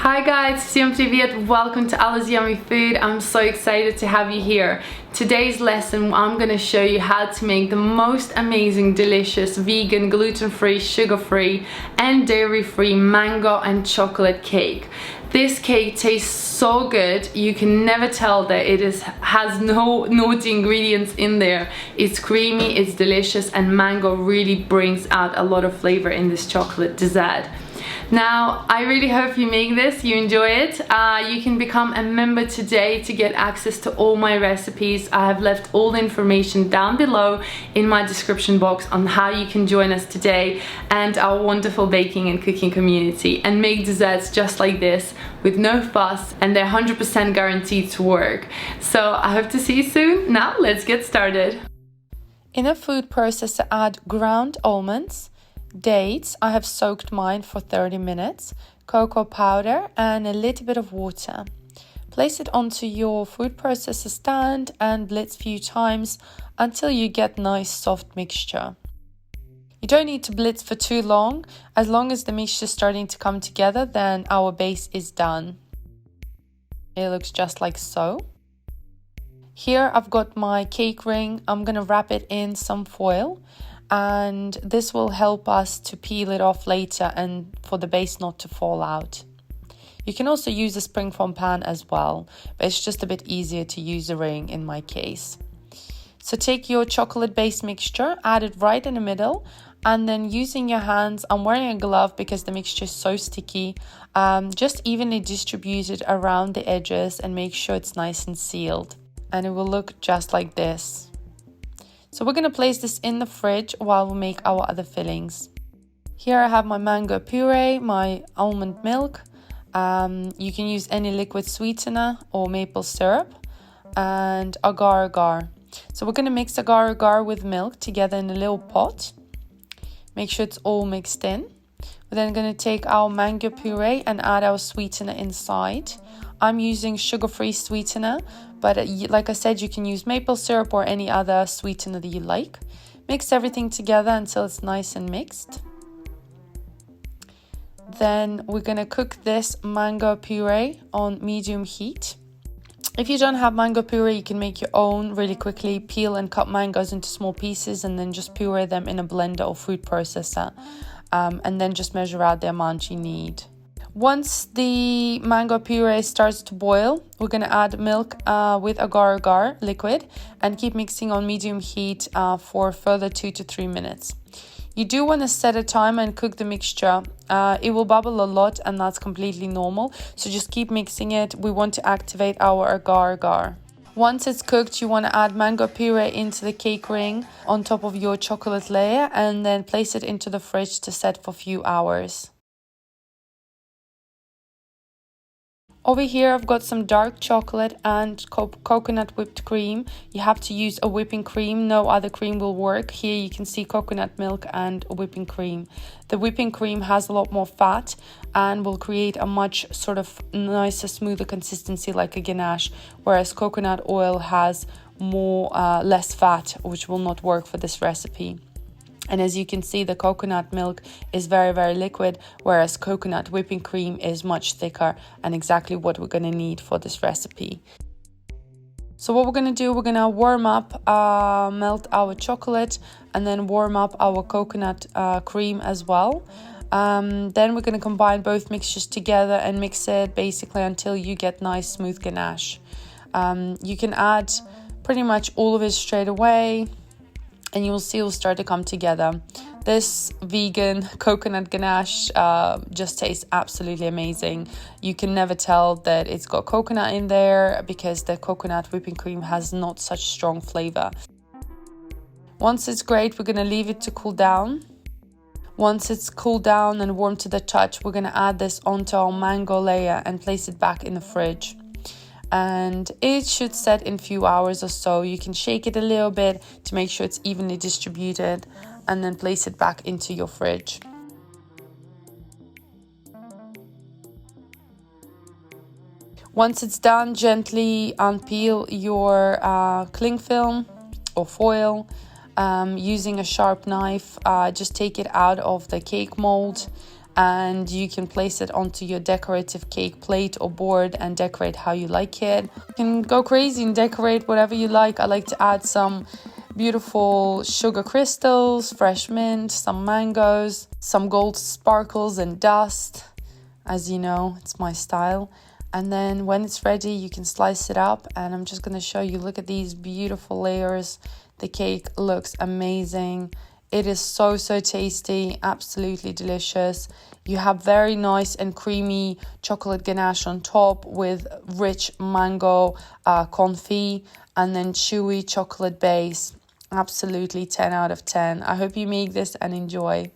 Hi guys, всем привет! Welcome to AllasYummyFood. I'm so excited to have you here. Today's lesson, I'm going to show you how to make the most amazing, delicious, vegan, gluten-free, sugar-free and dairy-free mango and chocolate cake. This cake tastes so good, you can never tell that it has no naughty ingredients in there. It's creamy, it's delicious, and mango really brings out a lot of flavor in this chocolate dessert. Now, I really hope you make this, you enjoy it. You can become a member today to get access to all my recipes. I have left all the information down below in my description box on how you can join us today and our wonderful baking and cooking community and make desserts just like this with no fuss, and they're 100% guaranteed to work. So I hope to see you soon. Now let's get started. In a food processor, add ground almonds, dates, I have soaked mine for 30 minutes, cocoa powder and a little bit of water. Place it onto your food processor stand and blitz a few times until you get nice soft mixture. You don't need to blitz for too long. As long as the mixture is starting to come together, then our base is done. It looks just like so. Here I've got my cake ring. I'm going to wrap it in some foil, and this will help us to peel it off later and for the base not to fall out. You can also use a springform pan as well, but it's just a bit easier to use a ring in my case. So take your chocolate base mixture, add it right in the middle, and then using your hands, I'm wearing a glove because the mixture is so sticky, just evenly distribute it around the edges and make sure it's nice and sealed. And it will look just like this. So we're going to place this in the fridge while we make our other fillings. Here I have my mango puree, my almond milk. You can use any liquid sweetener or maple syrup, and agar-agar. So we're going to mix agar-agar with milk together in a little pot. Make sure it's all mixed in. We're then going to take our mango puree and add our sweetener inside. I'm using sugar-free sweetener, but like I said, you can use maple syrup or any other sweetener that you like. Mix everything together until it's nice and mixed. Then we're going to cook this mango puree on medium heat. If you don't have mango puree, you can make your own really quickly. Peel and cut mangoes into small pieces and then just puree them in a blender or food processor. And then just measure out the amount you need. Once the mango puree starts to boil, we're going to add milk with agar-agar liquid and keep mixing on medium heat for further 2 to 3 minutes. You do want to set a timer and cook the mixture. It will bubble a lot and that's completely normal. So just keep mixing it. We want to activate our agar-agar. Once it's cooked, you want to add mango puree into the cake ring on top of your chocolate layer and then place it into the fridge to set for a few hours. Over here, I've got some dark chocolate and coconut whipped cream. You have to use a whipping cream. No other cream will work. Here you can see coconut milk and whipping cream. The whipping cream has a lot more fat and will create a much sort of nicer, smoother consistency like a ganache, whereas coconut oil has less fat, which will not work for this recipe. And as you can see, the coconut milk is very, very liquid, whereas coconut whipping cream is much thicker and exactly what we're going to need for this recipe. So what we're going to do, we're going to warm up, melt our chocolate and then warm up our coconut cream as well. Then we're going to combine both mixtures together and mix it basically until you get nice smooth ganache. You can add pretty much all of it straight away, and you will see it will start to come together. This vegan coconut ganache just tastes absolutely amazing. You can never tell that it's got coconut in there because the coconut whipping cream has not such strong flavor. Once it's great, we're going to leave it to cool down. Once it's cooled down and warm to the touch, we're going to add this onto our mango layer and place it back in the fridge. And it should set in a few hours or so. You can shake it a little bit to make sure it's evenly distributed and then place it back into your fridge. Once it's done, gently unpeel your cling film or foil using a sharp knife. Just take it out of the cake mold and you can place it onto your decorative cake plate or board and decorate how you like it. You can go crazy and decorate whatever you like. I like to add some beautiful sugar crystals, fresh mint, some mangoes, some gold sparkles and dust. As you know, it's my style. And then when it's ready, you can slice it up, and I'm just going to show you. Look at these beautiful layers. The cake looks amazing. It is so tasty, absolutely delicious. You have very nice and creamy chocolate ganache on top with rich mango confit, and then chewy chocolate base. Absolutely 10 out of 10. I hope you make this and enjoy.